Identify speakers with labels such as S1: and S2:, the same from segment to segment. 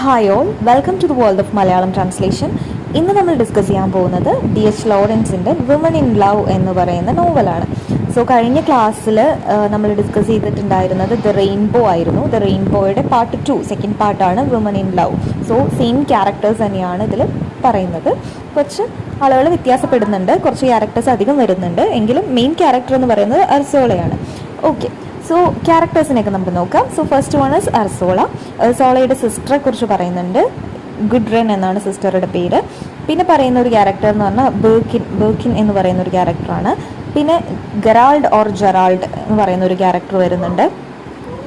S1: Hi all, welcome to the world of Malayalam translation. ഇന്ന് നമ്മൾ discuss ചെയ്യാൻ പോകുന്നത് D.H. ലോറൻസിൻ്റെ വിമൻ ഇൻ ലവ് എന്ന് പറയുന്ന നോവലാണ്. സോ കഴിഞ്ഞ ക്ലാസ്സിൽ നമ്മൾ ഡിസ്കസ് ചെയ്തിട്ടുണ്ടായിരുന്നത് ദ റെയിൻബോ ആയിരുന്നു. ദ റെയിൻബോയുടെ പാർട്ട് 2 സെക്കൻഡ് പാർട്ടാണ് women in love. So same characters തന്നെയാണ് ഇതിൽ പറയുന്നത്. കുറച്ച് ആളുകൾ വ്യത്യാസപ്പെടുന്നുണ്ട്, കുറച്ച് ക്യാരക്ടേഴ്സ് അധികം വരുന്നുണ്ട്, എങ്കിലും മെയിൻ ക്യാരക്ടർ എന്ന് പറയുന്നത് അർസോളയാണ്. ഓക്കെ, സോ ക്യാരക്ടേഴ്സിനെയൊക്കെ നമുക്ക് നോക്കാം. So first one is Ursula. അർസോളയുടെ സിസ്റ്ററെ കുറിച്ച് പറയുന്നുണ്ട്. ഗുഡ്രൻ എന്നാണ് സിസ്റ്ററുടെ പേര്. പിന്നെ പറയുന്ന ഒരു ക്യാരക്ടർ എന്ന് പറഞ്ഞാൽ ബേർക്കിൻ എന്ന് പറയുന്ന ഒരു ക്യാരക്ടറാണ്. പിന്നെ ഗെറാൾഡ് ഓർ ജെറാൾഡ് എന്ന് പറയുന്ന ഒരു ക്യാരക്ടർ വരുന്നുണ്ട്.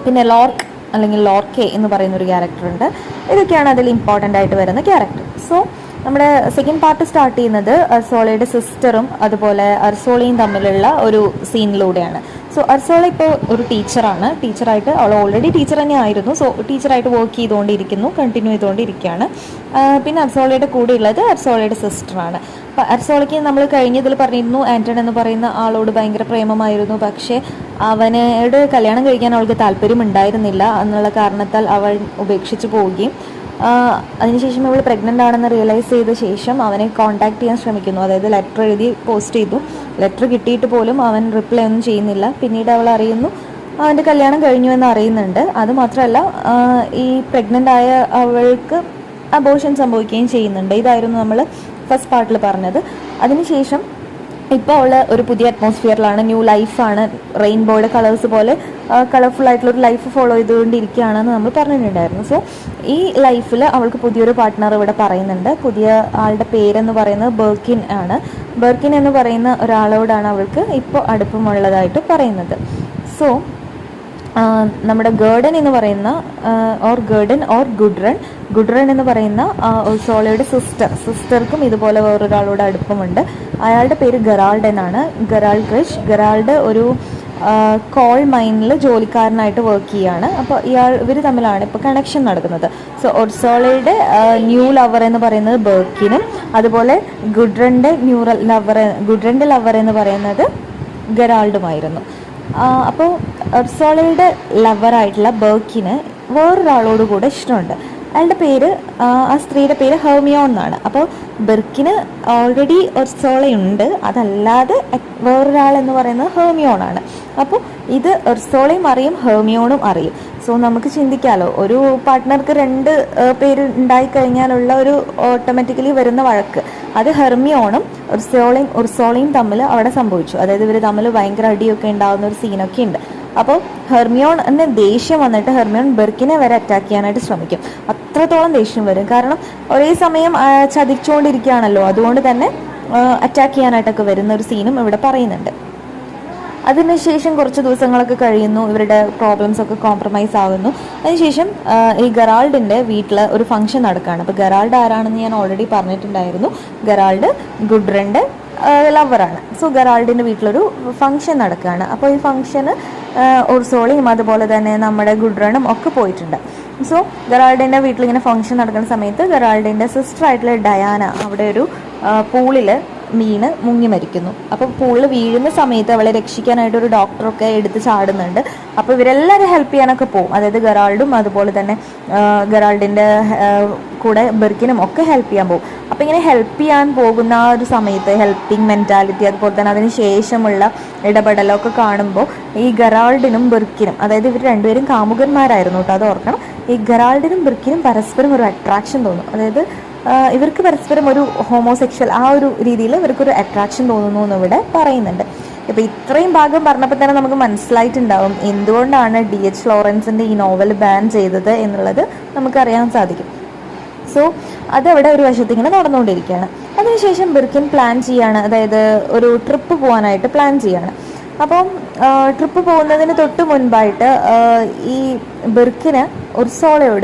S1: പിന്നെ ലോർക്ക് അല്ലെങ്കിൽ ലോർക്കെ എന്ന് പറയുന്ന ഒരു ക്യാരക്ടറുണ്ട്. ഇതൊക്കെയാണ് അതിൽ ഇമ്പോർട്ടൻ്റ് ആയിട്ട് വരുന്ന ക്യാരക്ടർ. സോ നമ്മുടെ സെക്കൻഡ് പാർട്ട് സ്റ്റാർട്ട് ചെയ്യുന്നത് അർസോളയുടെ സിസ്റ്ററും അതുപോലെ അർസോളയും തമ്മിലുള്ള ഒരു സീനിലൂടെയാണ്. സോ അർസോള ഇപ്പോൾ ഒരു ടീച്ചറായിട്ട് അവൾ ഓൾറെഡി ടീച്ചർ തന്നെ ആയിരുന്നു. സോ ടീച്ചറായിട്ട് വർക്ക് കണ്ടിന്യൂ ചെയ്തുകൊണ്ടിരിക്കുകയാണ്. പിന്നെ അർസോളയുടെ കൂടെ ഉള്ളത് അർസോളയുടെ സിസ്റ്ററാണ്. അപ്പോൾ അർസോളയ്ക്ക് നമ്മൾ കഴിഞ്ഞതിൽ പറഞ്ഞിരുന്നു ആൻ്റൺ എന്ന് പറയുന്ന ആളോട് ഭയങ്കര പ്രേമമായിരുന്നു. പക്ഷേ അവനോട് കല്യാണം കഴിക്കാൻ അവൾക്ക് താല്പര്യമുണ്ടായിരുന്നില്ല എന്നുള്ള കാരണത്താൽ അവൾ ഉപേക്ഷിച്ച് പോവുകയും അതിനുശേഷം ഇവൾ പ്രഗ്നൻ്റ് ആണെന്ന് റിയലൈസ് ചെയ്ത ശേഷം അവനെ കോൺടാക്ട് ചെയ്യാൻ ശ്രമിക്കുന്നു. അതായത് ലെറ്റർ എഴുതി പോസ്റ്റ് ചെയ്തു. ലെറ്റർ കിട്ടിയിട്ട് പോലും അവൻ റിപ്ലൈ ഒന്നും ചെയ്യുന്നില്ല. പിന്നീട് അവൾ അറിയുന്നു അവൻ്റെ കല്യാണം കഴിഞ്ഞു എന്ന് അറിയുന്നുണ്ട്. അതുമാത്രമല്ല ഈ പ്രഗ്നൻ്റ് ആയ അവൾക്ക് അബോർഷൻ സംഭവിക്കുകയും ചെയ്യുന്നുണ്ട്. ഇതായിരുന്നു നമ്മൾ ഫസ്റ്റ് പാർട്ടിൽ പറഞ്ഞത്. അതിനുശേഷം ഇപ്പോൾ ഉള്ള ഒരു പുതിയ അറ്റ്മോസ്ഫിയറിലാണ്, ന്യൂ ലൈഫാണ്. റെയിൻബോയുടെ കളേഴ്സ് പോലെ കളർഫുൾ ആയിട്ടുള്ളൊരു ലൈഫ് ഫോളോ ചെയ്തുകൊണ്ടിരിക്കുകയാണെന്ന് നമ്മൾ പറഞ്ഞിട്ടുണ്ടായിരുന്നു. സോ ഈ ലൈഫിൽ അവൾക്ക് പുതിയൊരു പാർട്ട്ണർ ഇവിടെ പറയുന്നുണ്ട്. പുതിയ ആളുടെ പേരെന്ന് പറയുന്നത് ബേർക്കിൻ ആണ്. ബേർക്കിൻ എന്ന് പറയുന്ന ഒരാളോടാണ് അവൾക്ക് ഇപ്പോൾ അടുപ്പമുള്ളതായിട്ട് പറയുന്നത്. സോ നമ്മുടെ ഗേർഡൻ എന്ന് പറയുന്ന ഗുഡ്രൻ എന്ന് പറയുന്ന അർസോളയുടെ സിസ്റ്റർക്കും ഇതുപോലെ വേറൊരാളോട് അടുപ്പമുണ്ട്. അയാളുടെ പേര് ഗെറാൾഡ് എന്നാണ്. ഗെറാൾഡ് ഒരു കോൾ മൈനിൽ ജോലിക്കാരനായിട്ട് വർക്ക് ചെയ്യുകയാണ്. അപ്പോൾ ഇവർ തമ്മിലാണ് ഇപ്പോൾ കണക്ഷൻ നടക്കുന്നത്. സോ അർസോളയുടെ ന്യൂ ലവർ എന്ന് പറയുന്നത് ബേർക്കിനും അതുപോലെ ഗുഡ്രൻ്റെ ലവർ എന്ന് പറയുന്നത് ഗെറാൾഡുമായിരുന്നു. അപ്പോൾ അർസോളയുടെ ലവറായിട്ടുള്ള ബേർക്കിന് വേറൊരാളോട് കൂടെ ഇഷ്ടമുണ്ട്. അയാളുടെ പേര്, ആ സ്ത്രീയുടെ പേര് ഹെർമിയോൺ എന്നാണ്. അപ്പോൾ ബെർക്കിന് ഓൾറെഡി അർസോളയുണ്ട്, അതല്ലാതെ വേറൊരാളെന്ന് പറയുന്നത് ഹെർമിയോൺ ആണ്. അപ്പോൾ ഇത് അർസോളയും അറിയും, ഹെർമിയോണും അറിയും. സോ നമുക്ക് ചിന്തിക്കാമല്ലോ, ഒരു പാർട്ട്ണർക്ക് രണ്ട് പേര് ഉണ്ടായിക്കഴിഞ്ഞാലുള്ള ഒരു ഓട്ടോമാറ്റിക്കലി വരുന്ന വഴക്ക്, അത് ഹെർമിയോണും ഉർസോളയും തമ്മിൽ അവിടെ സംഭവിച്ചു. അതായത് ഇവർ തമ്മിൽ ഭയങ്കര അടിയൊക്കെ ഉണ്ടാകുന്ന ഒരു സീനൊക്കെ ഉണ്ട്. അപ്പോൾ ഹെർമിയോണിന് ദേഷ്യം വന്നിട്ട് ഹെർമിയോൺ ബെർക്കിനെ വരെ അറ്റാക്ക് ചെയ്യാനായിട്ട് ശ്രമിക്കും. അത്രത്തോളം ദേഷ്യം വരും. കാരണം ഒരേ സമയം ചതിച്ചുകൊണ്ടിരിക്കുകയാണല്ലോ, അതുകൊണ്ട് തന്നെ അറ്റാക്ക് ചെയ്യാനായിട്ടൊക്കെ വരുന്ന ഒരു സീനും ഇവിടെ പറയുന്നുണ്ട്. അതിനുശേഷം കുറച്ച് ദിവസങ്ങളൊക്കെ കഴിയുന്നു, ഇവരുടെ പ്രോബ്ലംസ് ഒക്കെ കോംപ്രമൈസ് ആകുന്നു. അതിനുശേഷം ഈ ഗെറാൾഡിൻ്റെ വീട്ടിൽ ഒരു ഫംഗ്ഷൻ നടക്കുകയാണ്. അപ്പോൾ ഗെറാൾഡ് ആരാണെന്ന് ഞാൻ ഓൾറെഡി പറഞ്ഞിട്ടുണ്ടായിരുന്നു. ഗെറാൾഡ് ഗുഡ്രൻ്റെ ലവറാണ്. സോ ഗെറാൾഡിൻ്റെ വീട്ടിലൊരു ഫംഗ്ഷൻ നടക്കുകയാണ്. അപ്പോൾ ഈ ഫംഗ്ഷന് ഉർസോളയും അതുപോലെ തന്നെ നമ്മുടെ ഗുഡ്രനും ഒക്കെ പോയിട്ടുണ്ട്. സോ ഗെറാൾഡിൻ്റെ വീട്ടിലിങ്ങനെ ഫംഗ്ഷൻ നടക്കുന്ന സമയത്ത് ഗെറാൾഡിൻ്റെ സിസ്റ്ററായിട്ടുള്ള ഡയാന അവിടെ ഒരു പൂളിൽ മുങ്ങി മരിക്കുന്നു. അപ്പോൾ പൂളിൽ വീഴുന്ന സമയത്ത് അവളെ രക്ഷിക്കാനായിട്ട് ഒരു ഡോക്ടറൊക്കെ എടുത്ത് ചാടുന്നുണ്ട്. അപ്പോൾ ഇവരെല്ലാവരും ഹെൽപ്പ് ചെയ്യാനൊക്കെ പോകും. അതായത് ഗെറാൾഡും അതുപോലെ തന്നെ ഗെറാൾഡിൻ്റെ കൂടെ ബെർക്കിനും ഒക്കെ ഹെൽപ്പ് ചെയ്യാൻ പോകും. അപ്പോൾ ഇങ്ങനെ ഹെൽപ്പ് ചെയ്യാൻ പോകുന്ന ആ ഒരു സമയത്ത് ഹെൽപ്പിംഗ് മെൻറ്റാലിറ്റി അതുപോലെ തന്നെ അതിന് ശേഷമുള്ള ഇടപെടലൊക്കെ കാണുമ്പോൾ ഈ ഗെറാൾഡിനും ബെർക്കിനും, അതായത് ഇവർ രണ്ടുപേരും കാമുകന്മാരായിരുന്നു കേട്ടോ, അത് ഓർക്കണം. ഈ ഗെറാൾഡിനും ബെർക്കിനും പരസ്പരം ഒരു അട്രാക്ഷൻ തോന്നും. അതായത് ഇവർക്ക് പരസ്പരം ഒരു ഹോമോസെക്ഷൽ ആ ഒരു രീതിയിൽ ഇവർക്കൊരു അട്രാക്ഷൻ തോന്നുന്നു എന്ന് ഇവിടെ പറയുന്നുണ്ട്. ഇപ്പോൾ ഇത്രയും ഭാഗം പറഞ്ഞപ്പോൾ തന്നെ നമുക്ക് മനസ്സിലായിട്ടുണ്ടാവും എന്തുകൊണ്ടാണ് D.H. ലോറൻസിൻ്റെ ഈ നോവൽ ബാൻ ചെയ്തത് എന്നുള്ളത് നമുക്കറിയാൻ സാധിക്കും. സോ അതവിടെ ഒരു വശത്ത് ഇങ്ങനെ നടന്നുകൊണ്ടിരിക്കുകയാണ്. അതിനുശേഷം ബെർക്കിൻ പ്ലാൻ ചെയ്യാണ്, അതായത് ഒരു ട്രിപ്പ് പോകാനായിട്ട് പ്ലാൻ ചെയ്യാണ്. അപ്പം ട്രിപ്പ് പോകുന്നതിന് തൊട്ട് മുൻപായിട്ട് ഈ ബെർക്കിന് ഉർസോളയോട്